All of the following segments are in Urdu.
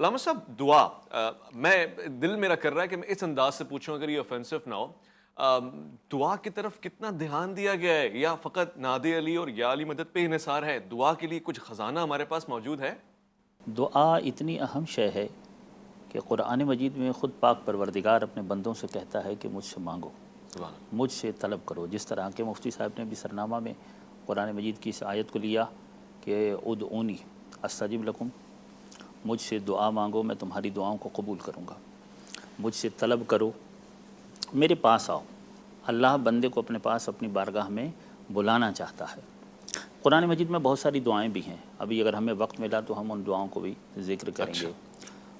علامہ صاحب دعا، میں دل میرا کر رہا ہے کہ میں اس انداز سے پوچھوں اگر یہ آفینسو نہ ہو، دعا کی طرف کتنا دھیان دیا گیا ہے یا فقط نادے علی اور یا علی مدد پہ انحصار ہے؟ دعا کے لیے کچھ خزانہ ہمارے پاس موجود ہے؟ دعا اتنی اہم شے ہے کہ قرآن مجید میں خود پاک پروردگار اپنے بندوں سے کہتا ہے کہ مجھ سے مانگو، مجھ سے طلب کرو. جس طرح کہ مفتی صاحب نے بھی سرنامہ میں قرآن مجید کی اس آیت کو لیا کہ ادعونی استجب لکم، مجھ سے دعا مانگو میں تمہاری دعاؤں کو قبول کروں گا، مجھ سے طلب کرو، میرے پاس آؤ. اللہ بندے کو اپنے پاس اپنی بارگاہ میں بلانا چاہتا ہے. قرآن مجید میں بہت ساری دعائیں بھی ہیں، ابھی اگر ہمیں وقت ملا تو ہم ان دعاؤں کو بھی ذکر کریں گے.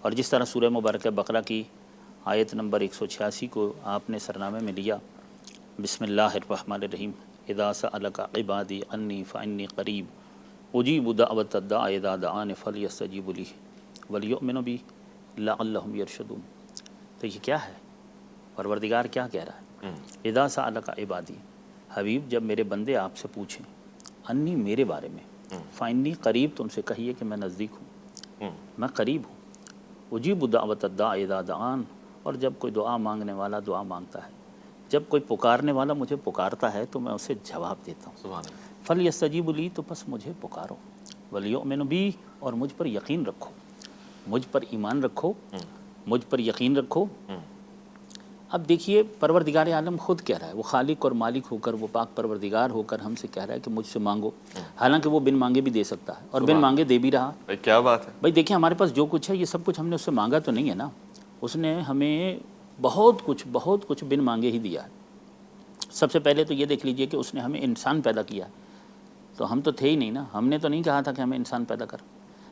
اور جس طرح سورہ مبارکہ بقرہ کی آیت نمبر 186 کو آپ نے سرنامے میں لیا، بسم اللہ الرحمن الرحیم، اذا سألک عبادی انی فانی قریب اجیب دعوت الداع اذا دعان فلیستجیبوا لی ولیؤمنوا بی لعلہم یرشدون. تو یہ کیا ہے؟ پروردگار کیا کہہ رہا ہے؟ اذا سألک عبادی، حبیب جب میرے بندے آپ سے پوچھیں انی میرے بارے میں، فانی قریب، تو ان سے کہیے کہ میں نزدیک ہوں، میں قریب ہوں. اجیب دعوت الداع اذا دعان، اور جب کوئی دعا مانگنے والا دعا مانگتا ہے، جب کوئی پکارنے والا مجھے پکارتا ہے تو میں اسے جواب دیتا ہوں. فلیستجیبوا لی، تو بس مجھے پکارو، ولیؤمنوا بی، اور مجھ پر یقین رکھو، مجھ پر ایمان رکھو، مجھ پر یقین رکھو. اب دیکھیے پروردگار عالم خود کہہ رہا ہے، وہ خالق اور مالک ہو کر، وہ پاک پروردگار ہو کر ہم سے کہہ رہا ہے کہ مجھ سے مانگو، حالانکہ وہ بن مانگے بھی دے سکتا ہے اور بن مانگے دے بھی رہا. کیا بات ہے بھائی دیکھیں ہمارے پاس جو کچھ ہے یہ سب کچھ ہم نے اس سے مانگا تو نہیں ہے نا، اس نے ہمیں بہت کچھ بن مانگے ہی دیا ہے. سب سے پہلے تو یہ دیکھ لیجئے کہ اس نے ہمیں انسان پیدا کیا ہے، تو ہم تو تھے ہی نہیں نا، ہم نے تو نہیں کہا تھا کہ ہمیں انسان پیدا کر.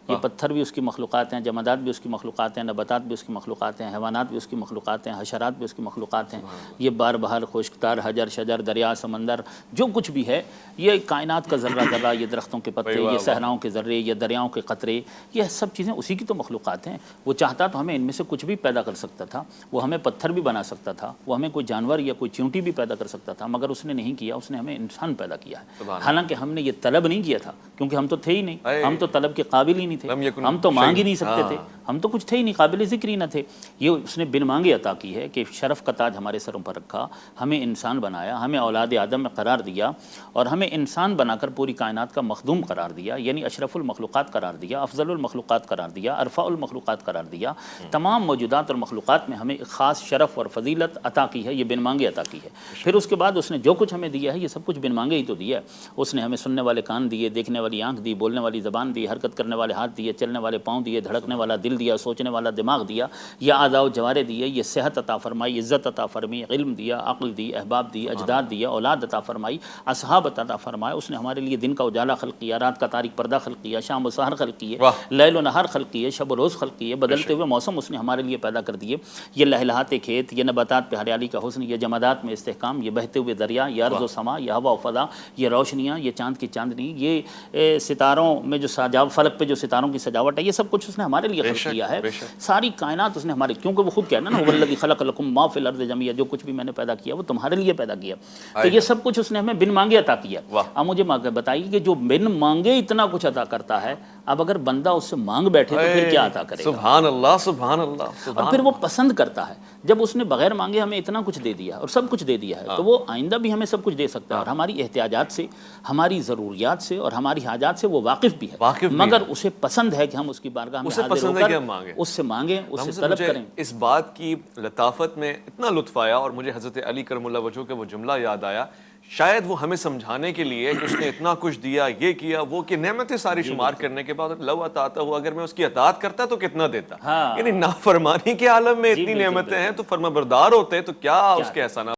یہ پتھر بھی اس کی مخلوقات ہیں، جمادات بھی اس کی مخلوقات ہیں، نباتات بھی اس کی مخلوقات ہیں، حیوانات بھی اس کی مخلوقات ہیں، حشرات بھی اس کی مخلوقات ہیں. یہ بار بہار، خشکتار، حجر، شجر، دریا، سمندر، جو کچھ بھی ہے، یہ کائنات کا ذرہ ذرہ، یہ درختوں کے پتے، یہ صحراؤں کے ذرے، یہ دریاؤں کے قطرے، یہ سب چیزیں اسی کی تو مخلوقات ہیں. وہ چاہتا تو ہمیں ان میں سے کچھ بھی پیدا کر سکتا تھا، وہ ہمیں پتھر بھی بنا سکتا تھا، وہ ہمیں کوئی جانور یا کوئی چیونٹی بھی پیدا کر سکتا تھا، مگر اس نے نہیں کیا، اس نے ہمیں انسان پیدا کیا ہے. حالانکہ ہم نے یہ طلب نہیں کیا تھا، کیونکہ ہم تو تھے ہی نہیں، ہم تو طلب کے قابل ہی نہیں تھے، ہم تو مانگ ہی نہیں سکتے تھے، ہم تو کچھ تھے ہی نہیں، قابل ذکر ہی نہ تھے. یہ اس نے بن مانگے عطا کی ہے کہ شرف کا تاج ہمارے سروں پر رکھا، ہمیں انسان بنایا، ہمیں اولاد آدم میں قرار دیا، اور ہمیں انسان بنا کر پوری کائنات کا مخدوم قرار دیا، یعنی اشرف المخلوقات قرار دیا، افضل المخلوقات قرار دیا، ارفع المخلوقات قرار دیا. تمام موجودات اور مخلوقات میں ہمیں ایک خاص شرف اور فضیلت عطا کی ہے، یہ بن مانگے عطا کی ہے. پھر اس کے بعد اس نے جو کچھ ہمیں دیا ہے یہ سب کچھ بن مانگے ہی تو دیا ہے. اس نے ہمیں سننے والے کان دیے، دیکھنے والی آنکھ دی، بولنے والی زبان دی، حرکت کرنے والے ہاتھ دیے، چلنے والے پاؤں دیے، دھڑکنے والا دل دیا، سوچنے والا دماغ دیا، یہ اعضاء و جوارے دیے، یہ صحت عطا فرمائی، عزت عطا فرمائی، علم دیا، عقل دی، احباب دی، اجداد دیا، اولاد عطا فرمائی، اصحاب عطا فرمائے. اس نے ہمارے لیے دن کا اجالا خلق کیا، رات کا تاریک پردہ خلق کیا، شام و سحر خلق کیے، لیل و نہار خلق کیے، شب و روز خلق کیے، بدلتے ہوئے موسم اس نے ہمارے لیے پیدا کر دیے. یہ لہلہاتے کھیت، یہ نباتات پہ ہریالی کا حسن، یہ جمادات میں استحکام، یہ بہتے ہوئے دریا، یہ ارض و سما، یہ ہوا و فضا، یہ روشنیاں، یہ چاند کی چاندنی، یہ ستاروں میں جو فلک پہ جو ستاروں کی سجاوٹ ہے، یہ سب کچھ اس نے ہمارے لیے خلق کیا ہے. ساری کائنات اس نے ہمارے، کیونکہ وہ خود کہنا نا والذی خلق لکم ما فی الارض جميعا، جو کچھ بھی میں نے پیدا کیا وہ تمہارے لیے پیدا کیا. تو یہ سب کچھ اس نے ہمیں بن مانگے عطا کیا. اب مجھے بتائیے کہ جو بن مانگے اتنا کچھ عطا کرتا ہے، اب اگر بندہ اس سے مانگ بیٹھے تو پھر کیا عطا کرے گا؟ سبحان اللہ، سبحان اللہ. اور پھر وہ پسند کرتا ہے جب اس نے بغیر مانگے ہمیں اتنا کچھ دے دیا اور سب کچھ دے دیا ہے، تو وہ آئندہ بھی ہمیں سب کچھ دے سکتا ہے. اور ہماری احتیاجات سے، ہماری ضروریات سے اور ہماری حاجات سے وہ واقف بھی ہے، مگر اسے پسند ہے کہ ہم اس کی بارگاہ میں حاضر ہو کر اس سے مانگیں، اس سے طلب کریں. اس بات کی لطافت میں اتنا لطف آیا، اور مجھے حضرت علی کرم اللہ وجہہ کا وہ جملہ یاد آیا، شاید وہ ہمیں سمجھانے کے لیے کہ اس نے اتنا کچھ دیا، یہ کیا، وہ کہ نعمتیں ساری شمار کرنے کے بعد لو اطاعتہ ہوا، اگر میں اس کی اطاعت کرتا تو کتنا دیتا. یعنی نافرمانی کے عالم میں اتنی نعمتیں ہیں تو فرمانبردار ہوتے تو کیا اس کے احسانات